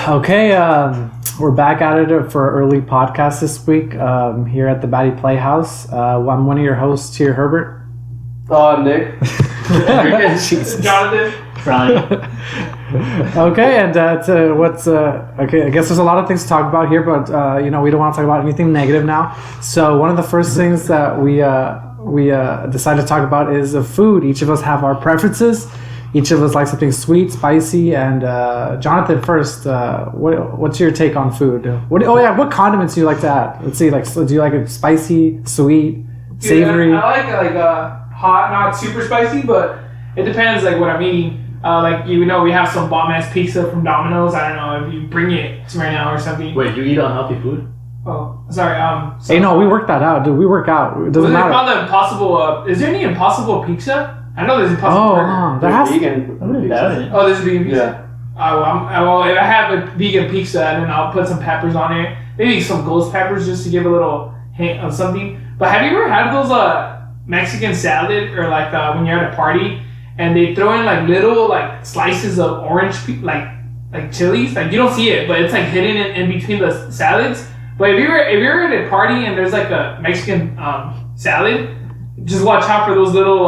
Okay, we're back at it for an early podcast this week here at the Baddie Playhouse. I'm one of your hosts here, Herbert. I'm Nick. Jonathan. Okay, and okay, I guess there's a lot of things to talk about here, but we don't want to talk about anything negative now. So one of the first things that we decided to talk about is food. Each of us have our preferences. Each of us likes something sweet, spicy, and Jonathan first. What's your take on food? What condiments do you like to add? Let's see, do you like it spicy, sweet, savory? Dude, I like hot, not super spicy, but it depends what I'm eating. We have some bomb ass pizza from Domino's. I don't know if you bring it to right now or something. Wait, you eat unhealthy food? Oh, sorry. Hey, no, we work that out, dude. We work out. It doesn't matter. Called the Impossible? Is there any Impossible pizza? I know there's Impossible burger. There has vegan. Oh, there's a vegan pizza. Yeah. If I have a vegan pizza, and then I'll put some peppers on it. Maybe some ghost peppers just to give a little hint of something. But have you ever had those Mexican salad or when you're at a party and they throw in little slices of orange like chilies? You don't see it, but it's hidden in between the salads. But if you're at a party and there's a Mexican salad, just watch out for those little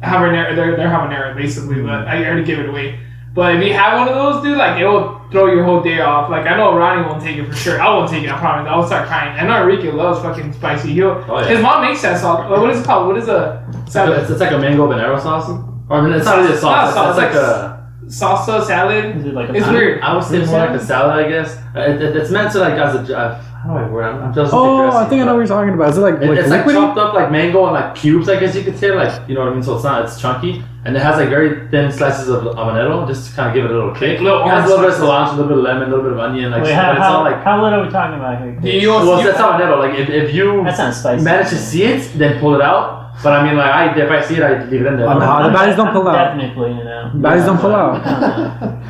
habanero. They're habanero basically, but I already gave it away. But if you have one of those, dude, it will throw your whole day off. I know Ronnie won't take it for sure. I won't take it. I promise. I'll start crying. I know Enrique loves fucking spicy. His mom makes that sauce. What is it called? What is a salad? It's like a mango habanero sauce. Or it's not really a sauce. It's like a salsa salad. Is it it's weird. I would say more like a salad, I guess. It's meant to as a. How do I word? I'm just. I think I know what you're talking about. Is it it's liquidy? Chopped up mango and cubes, I guess you could say. You know what I mean? So it's chunky. And it has very thin slices of habanero just to kind of give it a little kick. It has a little bit of cilantro, a little bit of lemon, a little bit of onion. Wait, how little are we talking about here? That's habanero. If you that sounds spicy. manage to see it, then pull it out. But I mean, if I see it, I leave it in there. The baddies don't pull out. Definitely, Baddies don't pull out.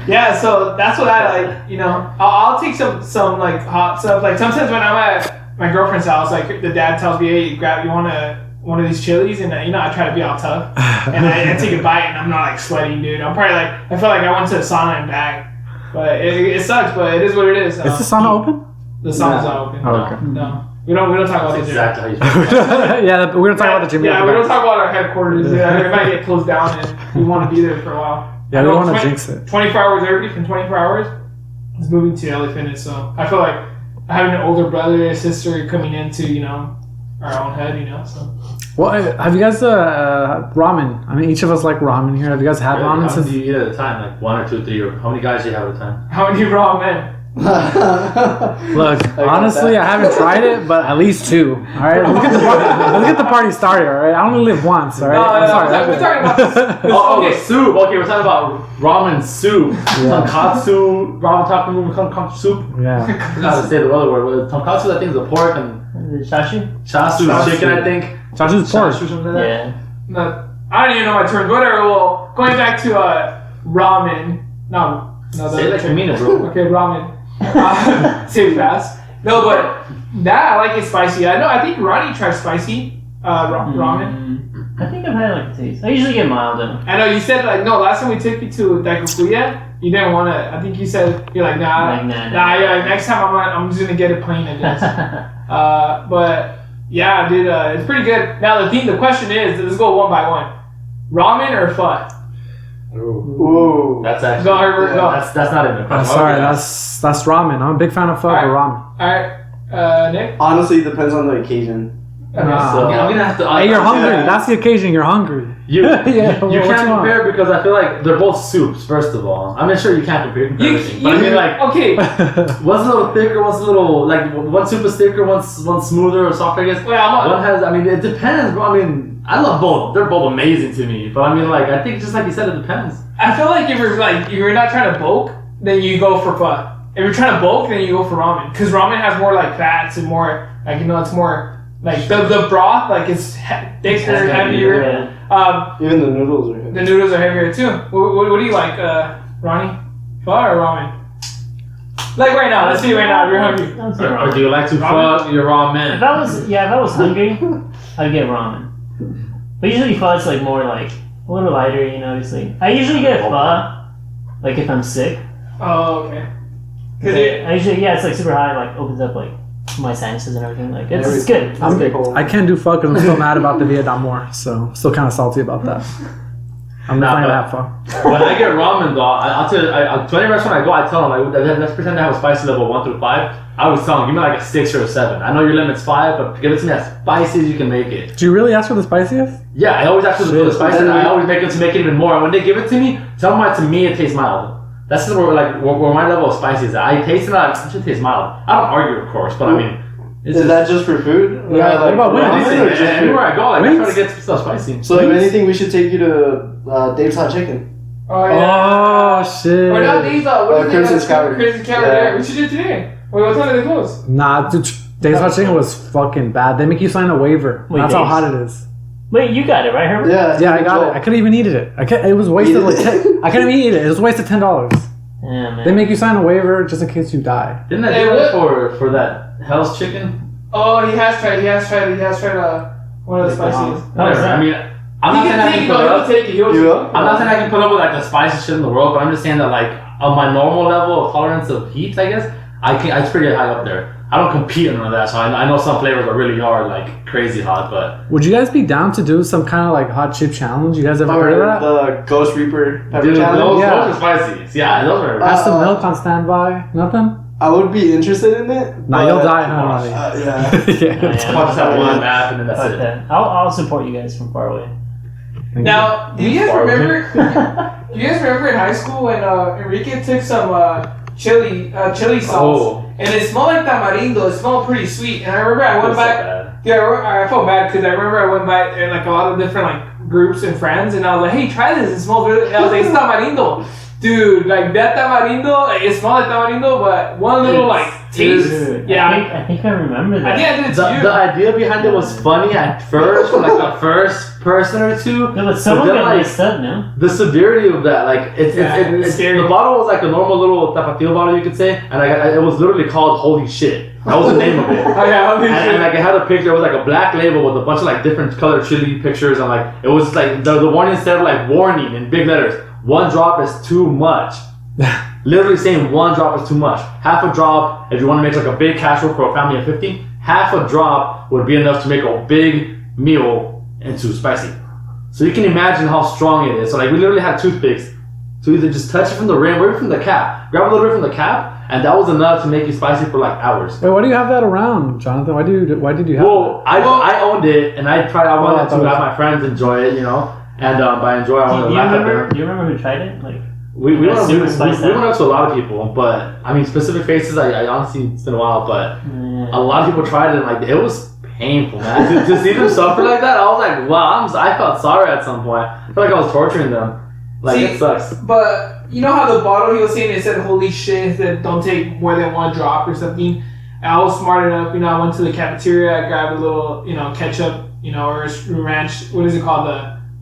Yeah, so that's what I like. I'll take some hot stuff. Sometimes when I'm at my girlfriend's house, the dad tells me, "Hey, you want one of these chilies?" And I try to be all tough, and I take a bite, and I'm not sweating, dude. I'm probably I feel like I went to the sauna and back, but it sucks. But it is what it is. Is the sauna open? The sauna's not open. Oh, okay. No. We don't talk about the gym. Exactly how you Yeah, we don't talk about the gym. Yeah, we don't talk about our headquarters. Yeah, it might get closed down, and we want to be there for a while. Yeah, we don't want to jinx it. 24 hours, everybody from 24 hours is moving to LA Fitness. So I feel like having an older brother or sister coming into our own head. So. Well, have you guys ramen? I mean, each of us like ramen here. Have you guys had ramen since? How many do you eat at a time? 1 or 2, 3, or how many guys do you have at a time? How many raw men? Look, honestly, I haven't tried it, but at least 2. All right, let's get the party started. All right, I only live once. All right, I'm sorry. We're talking about okay, soup. Okay, we're talking about ramen soup. Tonkatsu, ramen tonkatsu soup. Yeah. I forgot to say the other word. Tonkatsu, I think, is a pork, and Chashu is chicken, I think. Chashu's pork. Something like that. Yeah. No, I don't even know my terms. Whatever. Well, going back to ramen. No. Say it like you mean it, bro. Okay, ramen. Say it fast. No, but that I like it spicy. I think Ronnie tried spicy ramen. I think I've had a taste. I usually get mild though. I know you said no. Last time we took you to Daikokuya, you didn't want to. I think you said you're nah. You're next time I'm just gonna get it plain, I guess. But yeah, dude, it's pretty good. Now the question is, let's go one by one. Ramen or pho? Ooh. That's actually. Go, Herbert, go. That's not even a question. Sorry, that's ramen. I'm a big fan of pho, but ramen. Alright, Nick? Honestly, it depends on the occasion. So, I'm gonna have to. Hey, you're hungry. That's the occasion. You're hungry. You can't compare because I feel like they're both soups. First of all, I'm not sure you can't compare everything. But I mean, okay. One's a little thicker, one's a little one soup is thicker, one's smoother or softer. I guess. Well, one has. I mean, it depends. Bro. I mean, I love both. They're both amazing to me. But I mean, I think just like you said, it depends. I feel like if you're not trying to bulk, then you go for pho. If you're trying to bulk, then you go for ramen because ramen has more fats and more it's more. The broth, it's thicker, heavier. Even the noodles are heavier. The noodles are heavier too. What do you like, Ronnie? Pho or ramen? Right now, let's see right now if you're hungry. Or do you like to pho your ramen? If I was hungry, I'd get ramen. But usually pho is more a little lighter, you know, obviously. I usually get pho, like if I'm sick. Oh, okay. I usually, it's like super high, like opens up like my sinuses and everything. Like it's good. It's good. I can't do pho because I'm still mad about the Vietnam War, so still kind of salty about that. I'm not gonna have pho. When I get ramen though, I'll tell you, to any restaurant I go, I tell them, like, let's pretend I have a spicy level 1 through 5. I always tell them, give me like a 6 or a 7. I know your limit's 5, but give it to me as spicy as you can make it. Do you really ask for the spiciest? Yeah, I always ask for the spicy, and I always make it to make it even more. And when they give it to me, tell them to me it tastes mild. That's just where my level of spicy is at. I taste it, it should taste mild. I don't argue, of course, but I mean, is that just for food? Yeah, what about wings? Anywhere I go, I try to get stuff spicy. So if anything, we should take you to Dave's Hot Chicken. Oh, yeah. Oh, shit. Or not these, what is it? Crimson Scour. Crimson Scour, yeah. We should do it today. Wait, what time do they close? Nah, dude, Dave's Hot Chicken was fucking bad. They make you sign a waiver. Wait, That's how Dave's? hot it is. Wait, you got it, right, Herbert? Yeah, I got it. I couldn't even eat it. It was wasted. I couldn't even eat it. It was wasted $10. Yeah, man. They make you sign a waiver just in case you die. Didn't I do that for that Hell's Chicken? Oh, he has tried one of the spiciest. Whatever. I mean, I'm not saying I can put up. I'm not saying I can put up with like the spiciest shit in the world, but I'm just saying that like on my normal level of tolerance of heat, I guess it's pretty high up there. I don't compete in none of that, so I know some flavors are really hard, like crazy hot. But would you guys be down to do some kind of like hot chip challenge? You guys ever heard of that? The Ghost Reaper pepper challenge. Those are spicy. Yeah, those are. Pass the milk on standby. Nothing. I would be interested in it. Nah, you'll die, huh? Yeah. I'll just have one map and then that's it. Okay. I'll support you guys from far away. Now, do you guys remember? Do you guys remember in high school when Enrique took some chili sauce and it smelled like tamarindo? It smelled pretty sweet, and I remember I went back. Yeah, I felt bad because I remember I went by and like a lot of different like groups and friends, and I was like, "Hey, try this! It smells really." I was like, "It's tamarindo." Dude, like that tamarindo, like, it smelled like tamarindo, but one little like taste. Dude, Yeah, I think I remember that. I think I did it to you. The idea behind it was funny at first, for like the first person or two. No, but someone then, got like, mixed up, no? The severity of that, like it's scary. The bottle was like a normal little tapatio bottle, you could say, and it was literally called Holy Shit. That was the name of it. Oh yeah, And like it had a picture. It was like a black label with a bunch of like different colored chili pictures, and like it was like the warning said like warning in big letters. 1 drop is too much. Literally saying 1 drop is too much. Half a drop, if you want to make like a big casserole for a family of 50, half a drop would be enough to make a big meal into spicy. So you can imagine how strong it is. So like we literally had toothpicks to either just touch it from the rim or from the cap. Grab a little bit from the cap, and that was enough to make it spicy for like hours. Wait, why do you have that around, Jonathan? Why did you have Well, that? I owned it, and I wanted to was- have my friends enjoy it, you know. And by enjoy, I wanted to laugh at them. Do you remember who tried it? Like, We went That's super spiced we went up. up to a lot of people, but I mean specific faces. I honestly it's been a while, but a lot of people tried it, and like it was painful, man. to see them suffer like that, I was like, wow. I felt sorry at some point. I felt like I was torturing them. Like, it sucks. But you know how the bottle he was saying, it said "Holy shit!" It said don't take more than 1 drop or something. And I was smart enough, you know. I went to the cafeteria, I grabbed a little, you know, ketchup, you know, or ranch. What is it called?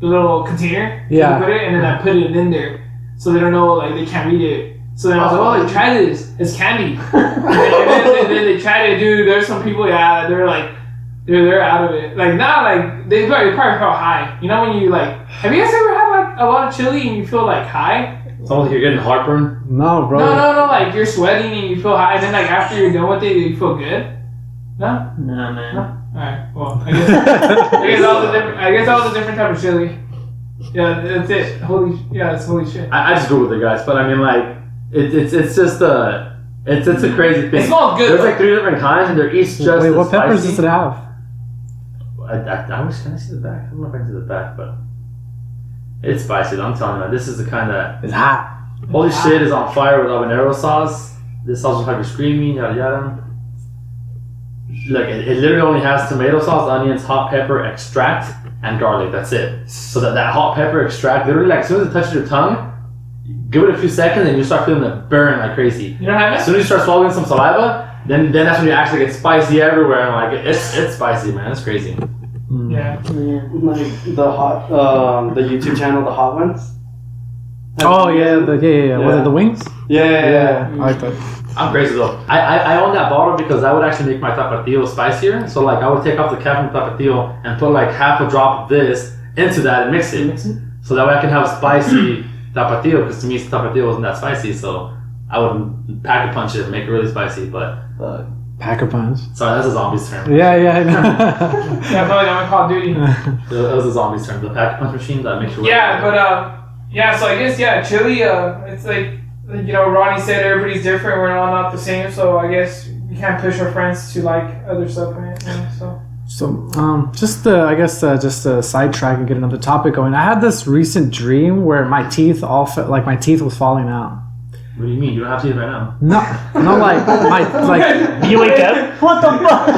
The little container. Yeah. You put it, and then I put it in there, so they don't know, like they can't read it. So then I was like, "Oh, try this. It's candy." and then they tried it, dude. There's some people, yeah, they're like. They're out of it. Like, not like, they probably felt high. You know when you like, have you guys ever had like a lot of chili and you feel like high? It's almost like you're getting heartburn. No, bro. No, like you're sweating and you feel high, and then like after you're done with it, you feel good? No? nah, man. Alright, well, I guess that was a different type of chili. Yeah, that's it. It's holy shit. I just Googled it, guys, but I mean, like, it's just it's a crazy thing. It smells good. There's like 3 different kinds, and they're each just Wait, as what peppers spicy. does it have? I was gonna see the back. I don't know if I can see the back, but it's spicy. I'm telling you, this is the kind that It's hot. holy shit is on fire with habanero sauce. This sauce will have you screaming, yada yada. Look, it literally only has tomato sauce, onions, hot pepper, extract, and garlic. That's it. So that hot pepper extract, literally, like as soon as it touches your tongue, give it a few seconds, and you start feeling it burn like crazy. You don't have As it? soon as you start swallowing some saliva, then that's when you actually get spicy everywhere, and like it's spicy, man. It's crazy. Yeah. Like the hot, the YouTube channel, the Hot Ones. Oh yeah, yeah. Was it the wings? Yeah. I like that. I'm crazy though. I own that bottle because that would actually make my tapatio spicier. So like I would take off the cap from the tapatio and put like half a drop of this into that and mix it. so that way I can have spicy tapatio, because to me tapatio wasn't that spicy, so I would pack a punch it and make it really spicy. But Packer punch. sorry, that's a zombies term. Yeah, I know. Yeah, I feel like I'm in Call of Duty. That was a zombies term. The pack a punch machine that makes you. Yeah, but yeah. So I guess chili. It's like Ronnie said, everybody's different. We're all not the same. So I guess we can't push our friends to like other stuff in it. So just to sidetrack and get another topic going. I had this recent dream where my teeth my teeth was falling out. What do you mean? You don't have teeth right now. No, You wake up? What the fuck?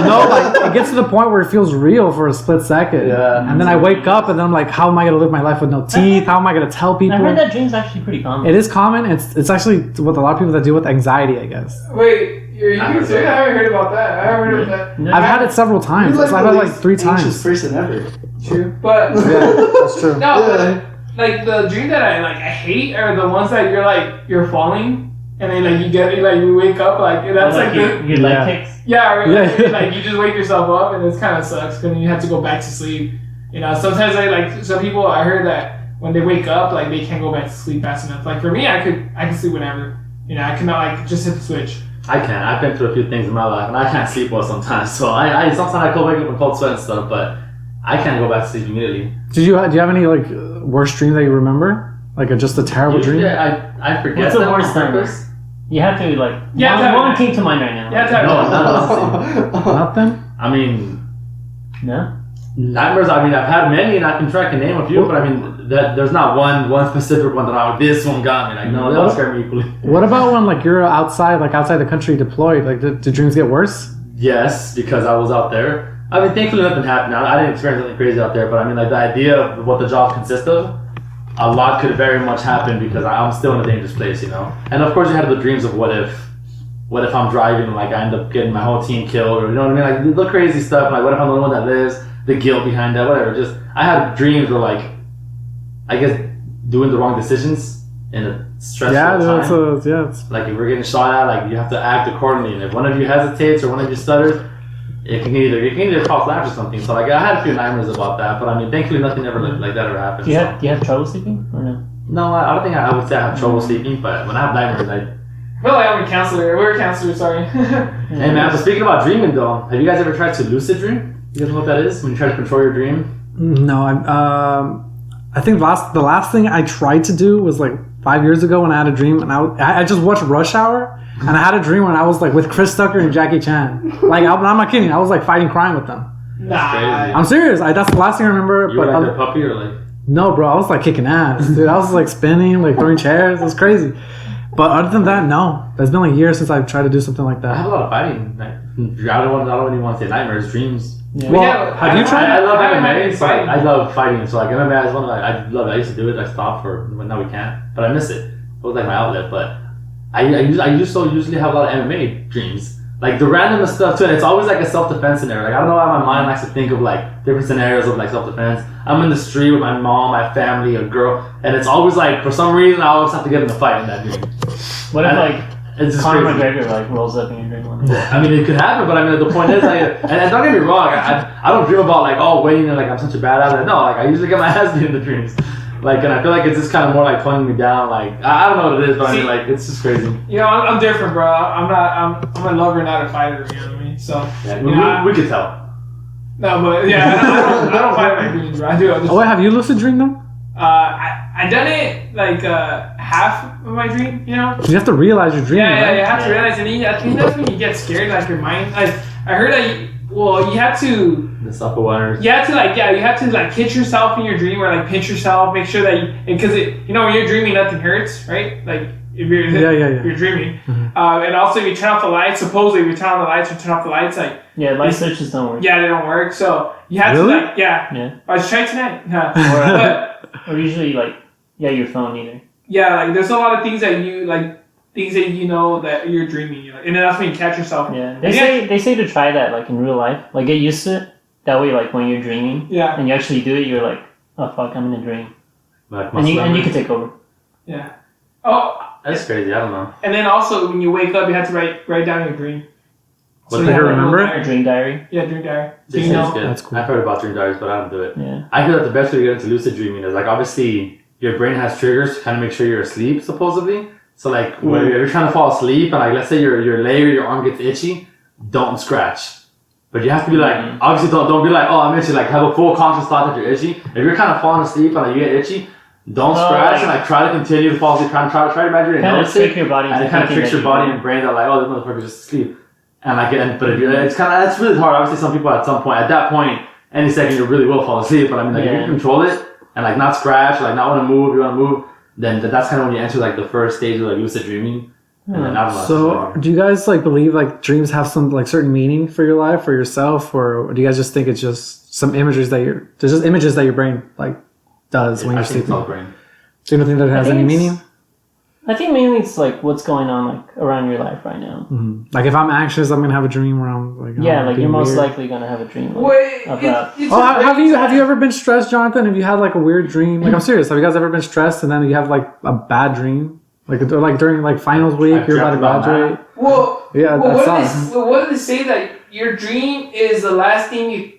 it gets to the point where it feels real for a split second. Yeah. And then I wake up and then I'm like, how am I gonna live my life with no teeth? How am I gonna tell people? I heard that dream's actually pretty common. It is common. It's actually what a lot of people that deal with anxiety, I guess. wait, you can say I haven't heard about that. I haven't heard about that. No, I've had it several times. I've had it like 3 times. Anxious person ever. True, but Yeah, that's true. no, but like the dream that I hate are the ones that you're falling and then you wake up that's like your leg kicks. or you just wake yourself up and it kind of sucks because you have to go back to sleep. Sometimes some people I heard that when they wake up they can't go back to sleep fast enough. Like for me, I could sleep whenever. I cannot just hit the switch. I can. I've been through a few things in my life, and I can't sleep well sometimes. So sometimes I could wake up in cold sweat and stuff, but I can't go back to sleep immediately. Do you have any worst dream that you remember? Just a terrible dream? Yeah, I forget. What's the them worst on time? purpose. You have to one came to mind right now. Nothing? I mean, No? nightmares. I mean, I've had many, and I can try to name a few, but I mean, there's not one specific one that this one got me. No, they all scare me equally. What about when you're outside the country deployed? Do dreams get worse? Yes, because I was out there. I mean, thankfully nothing happened. I didn't experience anything crazy out there, but I mean, the idea of what the job consists of, a lot could very much happen because I'm still in a dangerous place, And of course, you have the dreams of what if I'm driving and I end up getting my whole team killed, or you know what I mean, the crazy stuff. What if I'm the only one that lives? The guilt behind that, whatever. Just I had dreams where I guess doing the wrong decisions in a stressful time. It's If we're getting shot at, you have to act accordingly. And if one of you hesitates or one of you stutters, it can either cause laughs or something. So I had a few nightmares about that, but I mean, thankfully nothing ever like that ever happened. Do you have trouble sleeping or no? No, I don't think I would say I have trouble sleeping, but when I have nightmares, I feel like I'm a counselor. We're a counselor, sorry. Hey man, but speaking about dreaming though, have you guys ever tried to lucid dream? You guys know what that is? When you try to control your dream? No, I think the last thing I tried to do was 5 years ago when I had a dream, and I just watched Rush Hour, and I had a dream when I was with Chris Tucker and Jackie Chan. I'm not kidding. I was fighting crime with them. Nah. Crazy. I'm serious. That's the last thing I remember. You were their puppy or No, bro. I was kicking ass, dude. I was spinning, throwing chairs. It was crazy. But other than that, no. It's been years since I've tried to do something like I have that. a lot of fighting. I don't even want to say nightmares, dreams. Yeah. Well, have you tried? I love MMA. had fighting. I love fighting. So MMA is one of I love it. I used to do it. I stopped but now we can't. But I miss it. It was my outlet. But I usually have a lot of MMA dreams. The random stuff too. And it's always a self-defense scenario. I don't know why my mind likes to think of different scenarios of self-defense. I'm in the street with my mom, my family, a girl, and it's always for some reason I always have to get in a fight in that dream. What if It's just Conor crazy. McGregor rolls up in your dream one day? I mean, it could happen, but I mean, the point is, and don't get me wrong, I don't dream about waiting and I'm such a bad athlete. No, I usually get my ass beat in the dreams. And I feel it's just kind of more toning me down. I don't know what it is, but I mean, it's just crazy. I'm different, bro. I'm a lover, not a fighter. You know what I mean? So Yeah, we could tell. no, but yeah, I don't fight my dreams, bro. I do. Oh, wait, have you lucid dreamed them? I done it half of my dream. You You have to realize you're dreaming, Yeah, right? you have to realize, and I think that's when you get scared, your mind. I heard that. You have to. The self-awareness. You have to hit yourself in your dream or pinch yourself, make sure that because when you're dreaming, nothing hurts, right? If you're you're dreaming, Mm-hmm. and also if you turn off the lights, supposedly if you turn on the lights or turn off the lights, Light switches don't work. yeah, they don't work. So you have Really? to Yeah. I was trying tonight, but Or usually your phone either. yeah, there's a lot of things that you things that that you're dreaming, and then that's when you catch yourself. Yeah. They say to try that in real life. Get used to it. That way when you're dreaming Yeah, and you actually do it, you're oh fuck, I'm in a dream. And you can take over. yeah. Oh, That's crazy. I don't know. and then also when you wake up, you have to write down your dream. What's you that? remember Or Dream Diary. Yeah, Dream Diary. So This you is know. good. That's cool. I've heard about dream diaries, but I don't do it. Yeah. I feel that the best way to get into lucid dreaming is like obviously your brain has triggers to kind of make sure you're asleep supposedly. So like when you're trying to fall asleep and like let's say your leg or your arm gets itchy, don't scratch. But you have to be like obviously don't be like, oh, I'm itchy, like have a full conscious thought that you're itchy. If you're kind of falling asleep and like you get itchy, don't scratch and like try to continue to fall asleep. Try to imagine you're Kind of noticing. trick your body. And it kind of tricks your body and brain that like, oh, this motherfucker's just asleep. And like, but if you're, it's kind of, that's really hard. Obviously, some people at that point, any second you really will fall asleep. But I mean, like, if you can control it and like not scratch, or, like not want to move, you want to move, then that's kind of when you enter like the first stage of like lucid dreaming. And then after that, So, do you guys like believe like dreams have some like certain meaning for your life or yourself, or do you guys just think it's just some images there's just images that your brain like does when I you're think it's all sleeping? brain. So you don't think that it has any meaning? I think mainly it's like what's going on like around your life right now. Mm-hmm. Like if I'm anxious, I'm gonna have a dream where I'm like Like being you're most weird. likely gonna have a dream. Like, Wait, about. Have you ever been stressed, Jonathan? Have you had like a weird dream? Like I'm serious. Have you guys ever been stressed and then you have like a bad dream? Like during like finals week, I've you're about to dreamt about graduate. Well, Yeah, that sucks. what did they say that your dream is the last thing you,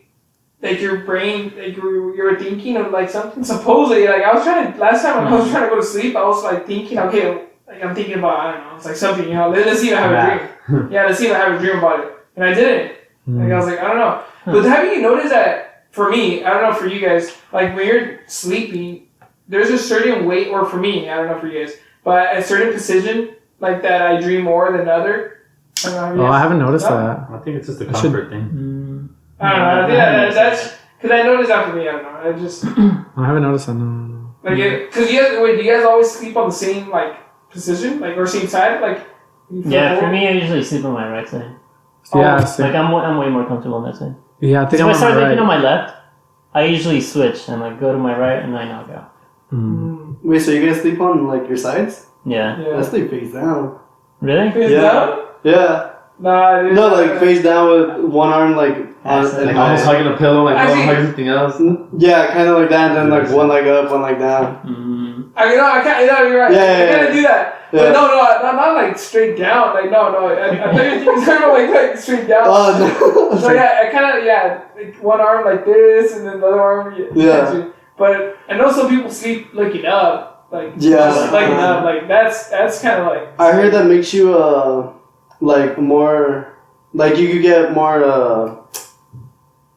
like your brain, like you were thinking of like something? Supposedly, like I was trying to, last time when I was trying to go to sleep, I was like thinking, okay, like I'm thinking about, I don't know, it's like something, let's see if I have a dream. Yeah, let's see if I have a dream about it. And I didn't. Like I was like, I don't know. But have you noticed that, for me, I don't know for you guys, like when you're sleeping, there's a certain way, or for me, I don't know for you guys, but a certain precision, like that I dream more than other. I don't know, I haven't noticed that. I think it's just a comfort thing. I don't know. I think that's because I noticed that for me. I don't know. I just I haven't noticed that. No. like because do you guys always sleep on the same like position, like or same side, like? Yeah, for me, I usually sleep on my right side. Yeah, Like I'm way more comfortable on that side. yeah. I think If I'm I on start my looking right. on my left, I usually switch and like go to my right and I knock out. Wait, so you guys sleep on like your sides? Yeah. Yeah. I sleep face down. Really? Face Yeah. down? Yeah. Nah, dude. No, like face down with one arm like on Like Like almost hugging a pillow, like Actually- hugging something else. Yeah, kind of like that, and then like one leg up, one leg down. I can't. You're right. Yeah, I can't do that. Yeah. But no, not like straight down. Like no. I thought you were talking about like straight down. Oh no. So yeah, I kind of like one arm like this, and then the other arm. Yeah. But I know some people sleep looking up, like Yeah. just looking up. Like that's kind of like. I heard that makes you like more, like you could get more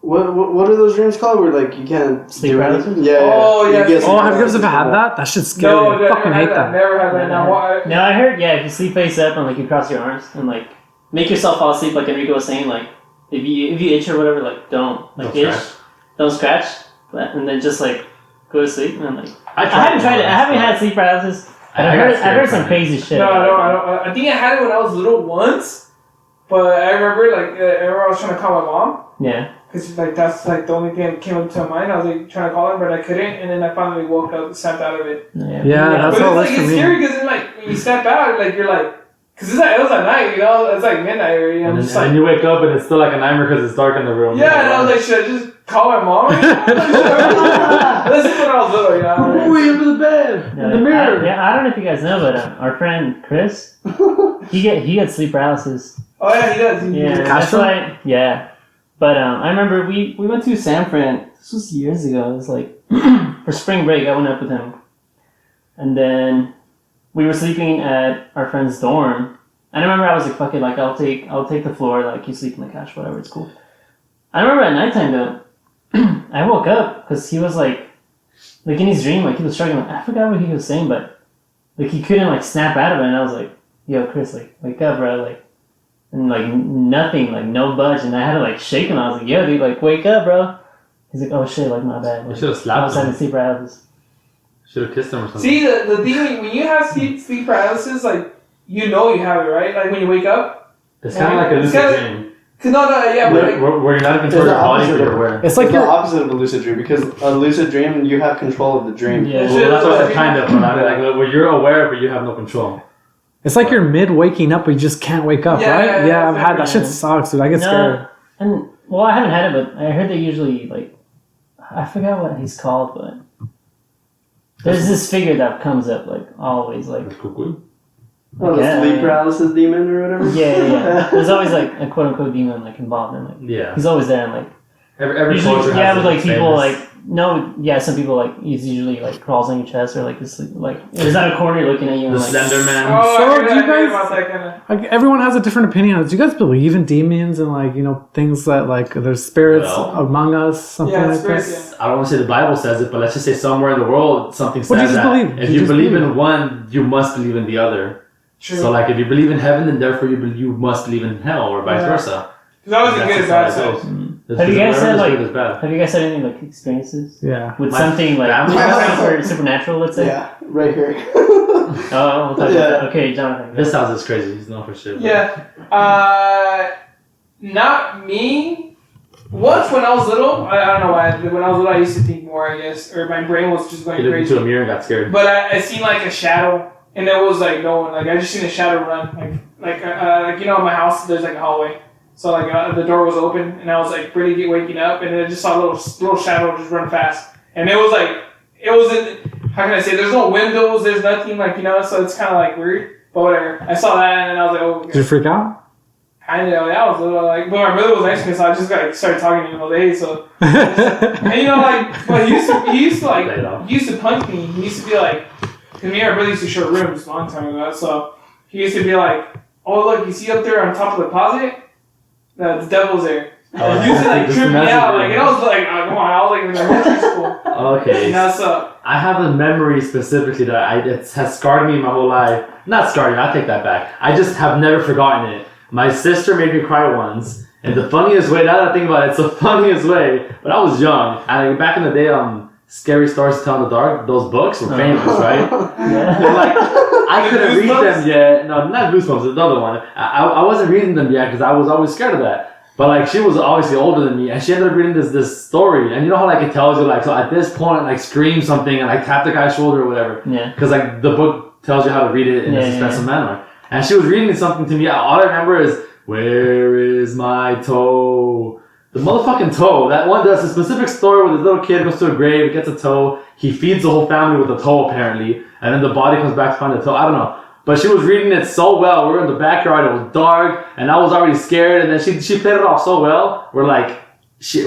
what are those dreams called where like you can't Sleep do paralysis? anything? Yeah. Oh, You yeah. get Oh, sleep have you guys ever paralysis. had that? That shit's scary. No, I fucking hate that. Never had that. Now why? No, I heard, if you sleep face up and like you cross your arms and like make yourself fall asleep, like Enrico was saying, like if you itch or whatever, like don't scratch, and then just like go to sleep and then like I haven't tried it. I haven't had sleep paralysis. But I've heard some crazy shit. No, I don't. I think I had it when I was little once, but I remember like I remember I was trying to call my mom. Yeah. Cause like that's like the only thing that came up to my mind. I was like trying to call her, but I couldn't, and then I finally woke up, snapped out of it. Yeah, that's But all it's it is like for it's me. scary because then like when you snap out, like you're like, cause it was at night, it's like midnight already. I'm just And like, you wake up and it's still like a nightmare because it's dark in the room. yeah, and I was like, should I just call my mom? This is when I was little, Ooh, under the bed, in the mirror. I don't know if you guys know, but our friend Chris, he got sleep paralysis. Oh yeah, he does. Yeah, that's Castro? why. Yeah, but I remember we went to San Fran. This was years ago. It was like for spring break. I went up with him, and then we were sleeping at our friend's dorm. And I remember I was like, "Fuck it, like I'll take the floor. Like you sleep in the couch, whatever. It's cool." I remember at nighttime though, I woke up because he was like in his dream, like he was struggling. I forgot what he was saying, but like he couldn't like snap out of it. And I was like, "Yo, Chris, like wake up, bro!" Like. And like nothing, like no budge, and I had to like shake him. I was like, "Yo, dude, like wake up, bro." He's like, "Oh shit, like my bad." Like, You should have I slapped was having him. sleep paralysis. Should have kissed him or something. See the thing when you have sleep paralysis, like you know you have it, right? Like when you wake up. It's kind of like a It's lucid kinda- dream. Cause no, yeah, but like, Where you're not even It's towards the your body, but opposite you're of- aware. It's like the you're opposite of a lucid dream because a lucid dream you have control of the dream. Yeah. Well, that's what it's kind of. But I mean, like where you're aware, but you have no control. It's like you're mid waking up, but you just can't wake up, Yeah, right? yeah, I've had that. exactly. Shit sucks, dude. I get scared. And well, I haven't had it, but I heard they usually like, I forgot what he's called, but there's this figure that comes up like always, like That's cuckoo. Oh, the Yeah. sleep paralysis demon or whatever. Yeah. There's always like a quote unquote demon like involved, and like Yeah. he's always there, and like Every usually, culture has yeah, with its like people famous- like some people like he's usually like crawls on your chest or like this like is that a corner looking at you and the like Slender Man. Oh, So, I heard do you that guys- about that kind of. Like everyone has a different opinion on it. Do you guys believe in demons and like things that like there's spirits Well, among us, something Yeah, like spirits, that? I don't want to say the Bible says it, but let's just say somewhere in the world something What do you says just that believe? if You you just believe believe. in one, you must believe in the other. True. So like if you believe in heaven, then therefore you must believe in hell, or vice Yeah. versa. There's always a That's good and just how bad it side. goes. Have you guys said, Whatever's like- good is bad. have you guys had any like experiences Yeah. with My something like family- supernatural? Let's say. Yeah, right here. Oh, we'll talk about Yeah. that. Okay, Jonathan. This house is crazy. He's known for shit. but- Yeah. Not me. Once when I was little, I don't know why. When I was little, I used to think more, I guess, or my brain was just He going looked crazy. into a mirror and got scared. But I seen like a shadow, and there was like no one. Like I just seen a shadow run, like in my house. There's like a hallway, so like the door was open, and I was like pretty waking up, and then I just saw a little shadow just run fast, and it was like it wasn't. How can I say? There's no windows. There's nothing so it's kind of like weird. But whatever. I saw that, and I was like, oh. Did you freak out? I know, that was a little like, but my brother was next to me, so I just started talking to him all day. So, and but he used to punch me. He used to be like, because me and my brother used to share rooms a long time ago. So he used to be like, oh look, you see up there on top of the closet, the devil's there. Oh, He used to like just trip me imagine out. that. Like, and I was like, oh, come on, I was like in elementary school. Okay. So I have a memory specifically that it has scarred me my whole life. Not scarred me, I take that back. I just have never forgotten it. My sister made me cry once, and the funniest way, now that I think about it, it's the funniest way, but I was young, and back in the day, Scary Stories to Tell in the Dark, those books were famous, right? Yeah. And like, I The couldn't read Goosebumps? them yet. No, not Goosebumps, the other one. I wasn't reading them yet because I was always scared of that. But like, she was obviously older than me, and she ended up reading this story, and you know how like it tells you like, so at this point, like scream something and like tap the guy's shoulder or whatever. Yeah. Because like the book tells you how to read it in a Yeah, suspenseful manner. And she was reading something to me. All I remember is, where is my toe? The motherfucking toe. That one does a specific story where this little kid goes to a grave, gets a toe. He feeds the whole family with a toe apparently. And then the body comes back to find the toe. I don't know. But she was reading it so well. We were in the backyard. It was dark. And I was already scared. And then she played it off so well. We're like,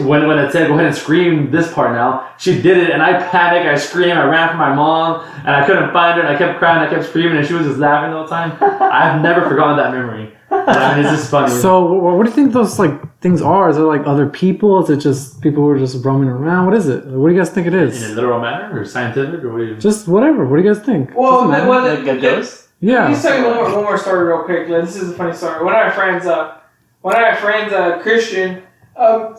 when it said, go ahead and scream this part now, she did it, and I panicked, I screamed, I ran for my mom, and I couldn't find her, and I kept crying, I kept screaming, and she was just laughing the whole time. I've never forgotten that memory. I mean, it's just funny. So, what do you think those like things are? Is it like other people? Is it just people who are just roaming around? What is it? What do you guys think it in a is? literal manner, or scientific, or what do you... Just whatever. What do you guys think? well, Doesn't matter. when Like a ghost? Yeah. Let me tell you one more story real quick. This is a funny story. One of my friends, Christian,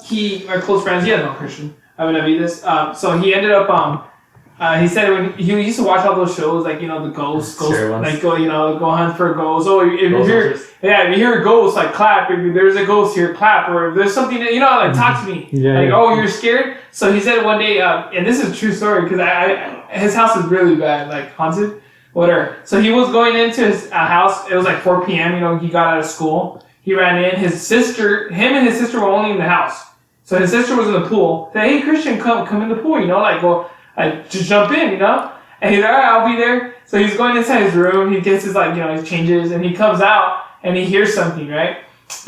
he, my close friends, he has no Christian. I'm gonna be this. So he ended up, he said when he used to watch all those shows, like, the ghosts, Scary ones. like go hunt for ghosts. Oh, if you Ghost hear, hunters. if you hear a ghost, like clap. If there's a ghost here, clap. Or if there's something that, like talk to me. Yeah, Like, yeah. oh, you're scared. So he said one day, and this is a true story because his house is really bad, like haunted. Whatever. So he was going into his house. It was like 4 p.m. He got out of school. He ran in. Him and his sister were only in the house. So his sister was in the pool. Said, hey, Christian, come in the pool. Just jump in, And he's like, all right, I'll be there. So he's going inside his room. He gets his he changes, and he comes out and he hears something, right?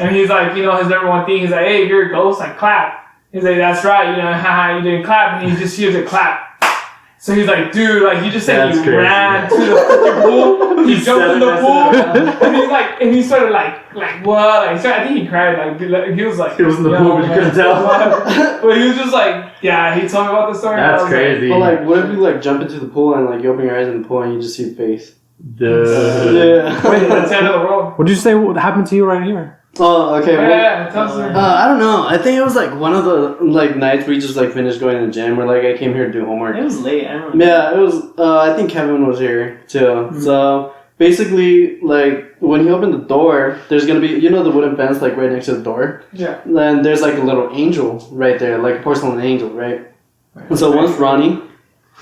And he's like, his number one thing. He's like, hey, you're a ghost. Like clap. He's like, that's right. Haha, you didn't clap. And he just hears it clap. So he's like, dude, like you just said, That's you crazy. ran to the freaking pool. He jumped in the pool, Said and he's like, and he started like what? Like, so I think he cried. Like he was like, He was in the pool, but you couldn't tell. But he was just like, yeah. He told me about the story. and I That's was like, crazy. But like, what if you like jump into the pool and like you open your eyes in the pool and you just see your face? Dude. Wait, that's the end of the world. What did you say? What happened to you right here? Oh, okay. Well, Yeah, tell us. I don't know. I think it was like one of the like nights we just like finished going to the gym. Where like I came here to do homework. It was late. I remember. Yeah, it was. I think Kevin was here too. So basically, like when he opened the door, there's gonna be the wooden fence like right next to the door. Yeah. Then there's like a little angel right there, like a porcelain angel, right? And so once Ronnie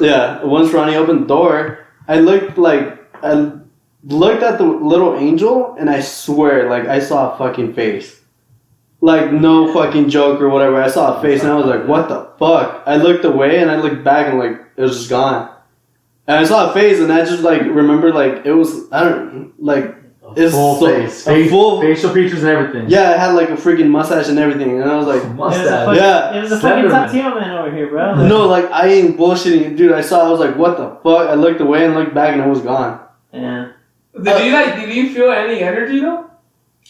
opened the door, I looked at the little angel, and I swear, like, I saw a fucking face. Like, no fucking joke or whatever. I saw a face, and I was like, what the fuck? I looked away, and I looked back, and, like, it was just gone. And I saw a face, and I just like remember like it was it's full face, facial features and everything. Yeah, it had like a freaking mustache and everything, and I was like, mustache. Yeah, it was a fucking Tatio man over here, bro. Like, no, like I ain't bullshitting, dude. I was like, what the fuck? I looked away and looked back, and it was gone. Yeah. Did you feel any energy though?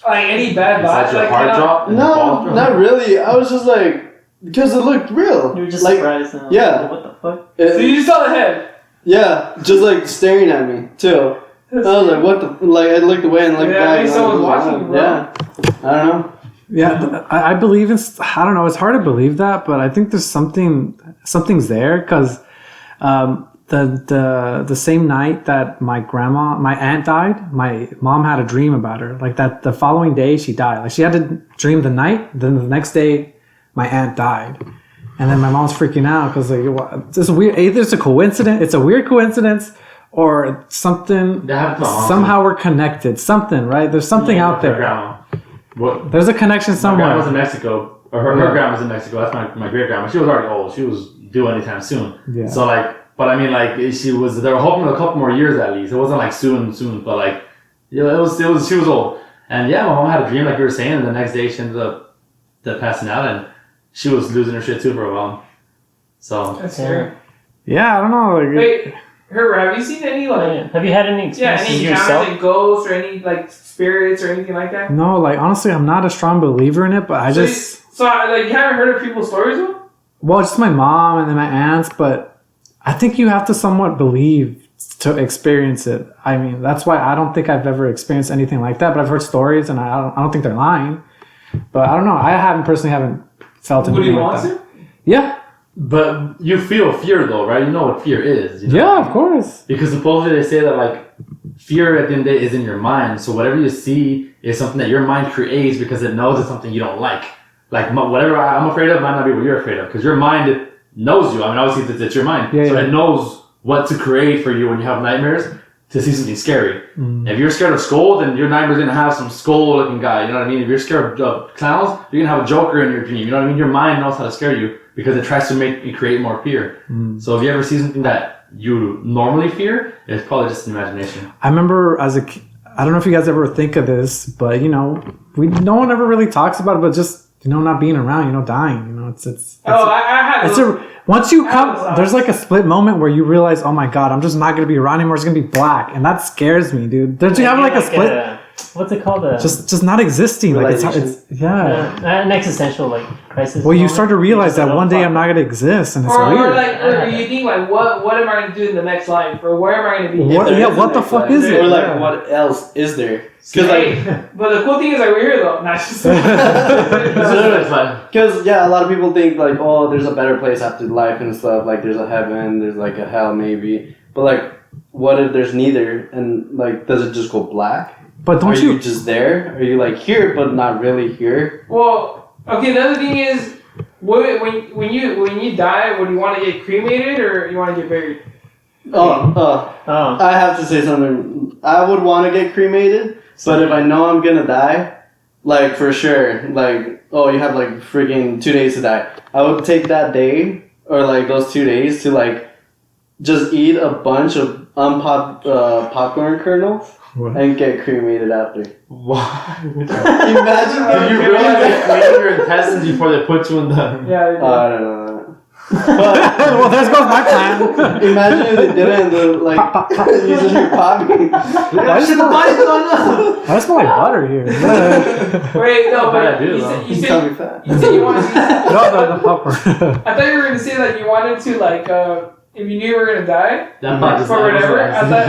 Like any bad vibes? Your Like heart drop? No, not really. I was just like, because it looked real. You were just like, surprised. Yeah. Like, what the fuck? So you just saw the head. Yeah, just like staring at me too. I was like, what the? Like I looked away and looked back. Maybe someone's watching you, bro. Yeah, I don't know. Yeah, I believe in. I don't know. It's hard to believe that, but I think there's something's there because the same night that my aunt died, my mom had a dream about her. Like that, the following day she died. Like she had to dream the night. Then the next day, my aunt died. And then my mom's freaking out because like it's weird. Either it's a coincidence, it's a weird coincidence, or something. Somehow we're connected. Something, right? There's something out there. Grandma. What? There's a connection somewhere. My grandma's in Mexico, or her grandma's in Mexico. That's my great grandma. She was already old. She was due anytime soon. Yeah. So like, but I mean, like she was. They were hoping a couple more years at least. It wasn't like soon, but like, it was. She was old, and yeah, my mom had a dream like you were saying, and the next day she ended up passing out and. She was losing her shit too for a while. So That's scary. Yeah, I don't know. Like, Wait, Herbert, have you seen any like? Have you had any experiences any yourself? like ghosts or any like spirits or anything like that? No, like honestly, I'm not a strong believer in it, but So you haven't heard of people's stories though? Well, just my mom and then my aunts, but I think you have to somewhat believe to experience it. I mean, that's why I don't think I've ever experienced anything like that, but I've heard stories and I don't think they're lying. But I don't know. I haven't felt anything Would you like want that. to? Yeah. but you feel fear though, right? You know what fear is. You know? Yeah, of course. Because supposedly they say that like fear at the end of the day is in your mind. So whatever you see is something that your mind creates because it knows it's something you don't like. Like whatever I'm afraid of might not be what you're afraid of because your mind knows you. I mean, obviously it's your mind, so it knows what to create for you when you have nightmares to see something scary. If you're scared of skull, then your nightmare's gonna have some skull-looking guy. You know what I mean? If you're scared of clowns, you're gonna have a Joker in your dream. You know what I mean? Your mind knows how to scare you because it tries to make you create more fear. So if you ever see something that you normally fear, it's probably just an imagination. I remember as a kid, I don't know if you guys ever think of this, but no one ever really talks about it, but just not being around, dying. I had. Once you come, there's like a split moment where you realize, oh my god, I'm just not gonna be around anymore. It's gonna be black, and that scares me, dude. Don't you have like a split? What's it called? Just not existing. Like it's an existential like crisis. Well, you start to realize that one day I'm not gonna exist, and it's or weird. Or you think like, what am I gonna do in the next life, or where am I gonna be? What the fuck is it? Or like, what else is there? But the cool thing is like we're here though. Not just. Because a lot of people think like, oh, there's a better place after life and stuff. Like there's a heaven, there's like a hell maybe. But like, what if there's neither? And like, does it just go black? But don't Are you just there? Are you like here but not really here? Well, okay. The other thing is, when you die, would you want to get cremated or you want to get buried? I have to say something. I would want to get cremated, but if I know I'm gonna die, like for sure, like you have like freaking 2 days to die, I would take that day or like those 2 days to like just eat a bunch of popcorn kernels. What? And get cremated after. Why? Imagine that. You realize they clean your intestines before they put you in the... Yeah, I don't know. Well, there goes my plan. Imagine if they did it and they're like, you just hear popping. Why does it smell like butter here? Wait, no, but you said you wanted to... No, the popcorn. I thought you were going to say that you wanted to like... if you knew you were gonna die, for whatever, I thought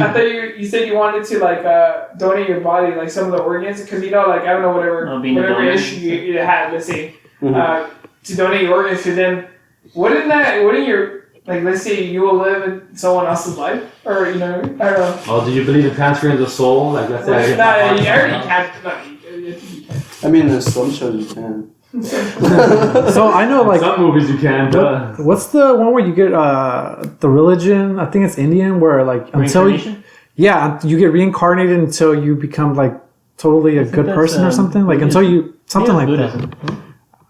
you said you wanted to like donate your body, like some of the organs, because like I don't know whatever issue you had, let's say, to donate your organs. So then, wouldn't your like let's say you will live in someone else's life, or I don't know. Oh, do you believe in transferring the soul? Like let's say you already can't. I mean, there's some shows you can. So I know like some movies you can. What's the one where you get the religion? I think it's Indian where like until you get reincarnated until you become like totally a good person or something like until you something like that.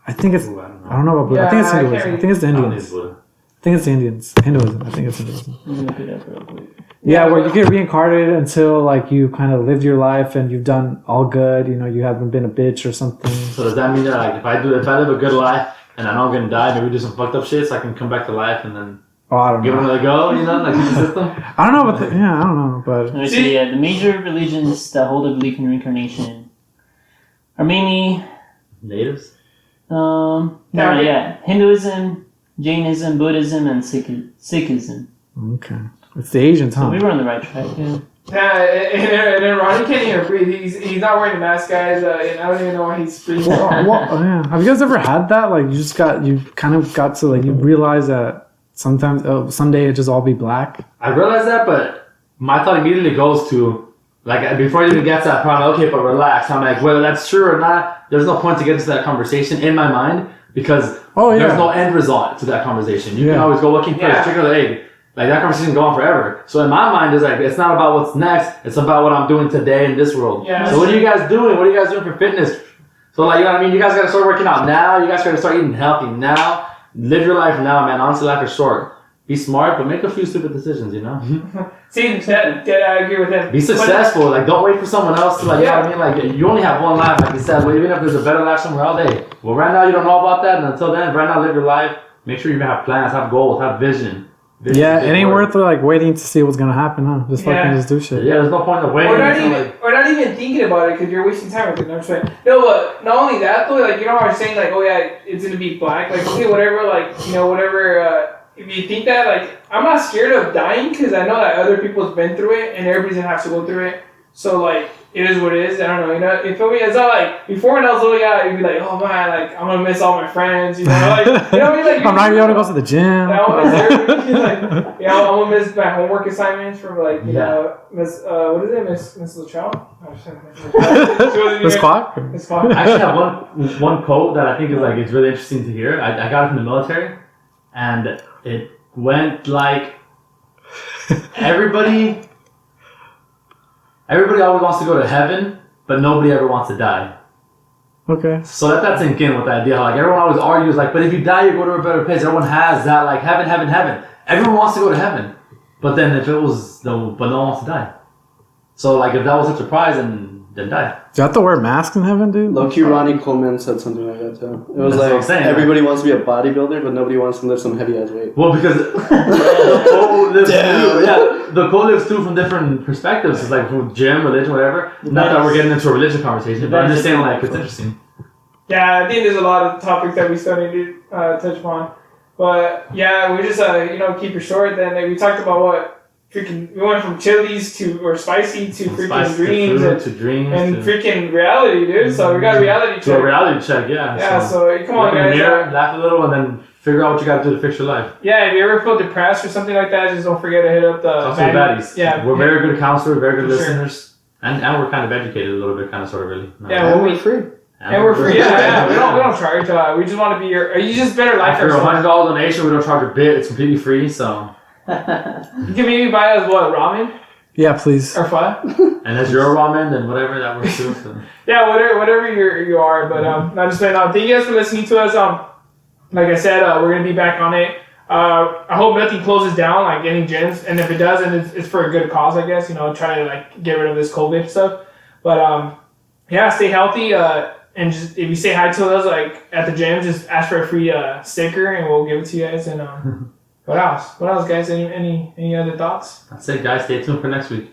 I think it's I don't know about Buddha. I think it's Hinduism. I think it's the Indians. I think it's Indians. Hinduism. I think it's Hinduism. Let me look it up real quick. Yeah, where you get reincarnated until like you kind of lived your life and you've done all good. You know, you haven't been a bitch or something. So does that mean that like if I live a good life and I know I'm gonna die, maybe do some fucked up shit so I can come back to life and then Oh, I don't give it know. another go? You know, like the system. I don't know, but I don't know, but Let me see. Yeah, the major religions that hold a belief in reincarnation are mainly Natives. Hinduism, Jainism, Buddhism, and Sikhism. okay. It's the Asians, So huh? we were on the right track. Yeah. Yeah, and then Ronnie can't even breathe. He's not wearing a mask, guys. And I don't even know why he's breathing. Have you guys ever had that? Like you kind of got to like you realize that sometimes someday it just all be black. I realize that, but my thought immediately goes to like before it even gets to that point. Okay, but relax. I'm like, whether that's true or not, there's no point to get into that conversation in my mind because there's no end result to that conversation. You can always go looking for a chicken or the egg. Like that conversation can go on forever. So in my mind, it's like it's not about what's next. It's about what I'm doing today in this world. Yeah, so what are you guys doing? What are you guys doing for fitness? So like you know what I mean? You guys gotta start working out now. You guys gotta start eating healthy now. Live your life now, man. Honestly, life is short. Be smart, but make a few stupid decisions. You know. See, that I agree with him. Be successful. Like don't wait for someone else to like. You know what I mean? Like you only have one life. Like you said, well, even if there's a better life somewhere all day. Well, right now you don't know about that, and until then, right now live your life. Make sure you have plans, have goals, have vision. Yeah, it ain't worth like waiting to see what's gonna happen, huh? Just fucking just do shit. Yeah, there's no point of waiting. Or not even thinking about it because you're wasting time with it. I'm saying. No, but not only that though, like you know, I was saying like, oh yeah, it's gonna be black. Like okay, whatever. Like you know, whatever. If you think that, like, I'm not scared of dying because I know that other people's been through it and everybody's gonna have to go through it. So like, it is what it is. I don't know. You know, you feel me? It's not like before when I was little, you'd be like, oh man, like I'm gonna miss all my friends. You know, like you know what I mean? Like I'm not gonna be able to go to the gym. I'm gonna miss my homework assignments from like you know Miss what is it Miss Latrell? Miss Clock? Miss Clock. I actually have one quote that I think is like it's really interesting to hear. I got it from the military, and it went like everybody always wants to go to heaven, but nobody ever wants to die. Okay. So let that sink in with the idea. Like everyone always argues, like, but if you die, you go to a better place. Everyone has that, like heaven. Everyone wants to go to heaven, but then if it was but no one wants to die. So like if that was such a prize, then die. Do you have to wear masks in heaven, dude? Low-key Ronnie Coleman said something like that too. It was That's what I'm like saying, everybody wants to be a bodybuilder, but nobody wants to lift some heavy ass weight. Well, because the quote lives too from different perspectives. It's like from gym, religion, whatever. Not that we're getting into a religion conversation, but I'm just saying like it's interesting. Yeah, I think there's a lot of topics that we still need to touch upon. But yeah, we just keep it short. Then like, we talked about what we went from chilies or spicy to freaking dreams and freaking reality, dude. So we got a reality check. To a reality check, yeah. Yeah, so come on, look in the guys. mirror, laugh a little, and then figure out what you got to do to fix your life. Yeah, if you ever feel depressed or something like that, just don't forget to hit up the Baddies. Yeah, we're very good counselors, very good For listeners, and we're kind of educated a little bit, kind of sort of really. Yeah, we're free. And we're free. Yeah. We don't charge. We just want to be your. You just better like After our $100 donation, we don't charge a bit. It's completely free, so. You can maybe buy us what, ramen Yeah, please. or pho? And as you're a ramen, then whatever that works too. So. Yeah, whatever you are. But not just saying. Thank you guys for listening to us. Like I said, we're gonna be back on it. I hope nothing closes down, like any gyms, and if it does, then it's for a good cause, I guess. You know, try to like get rid of this COVID stuff. But yeah, stay healthy. And just if you say hi to us like at the gym, just ask for a free sticker, and we'll give it to you guys. And what else? What else, guys? Any other thoughts? That's it, guys. Stay tuned for next week.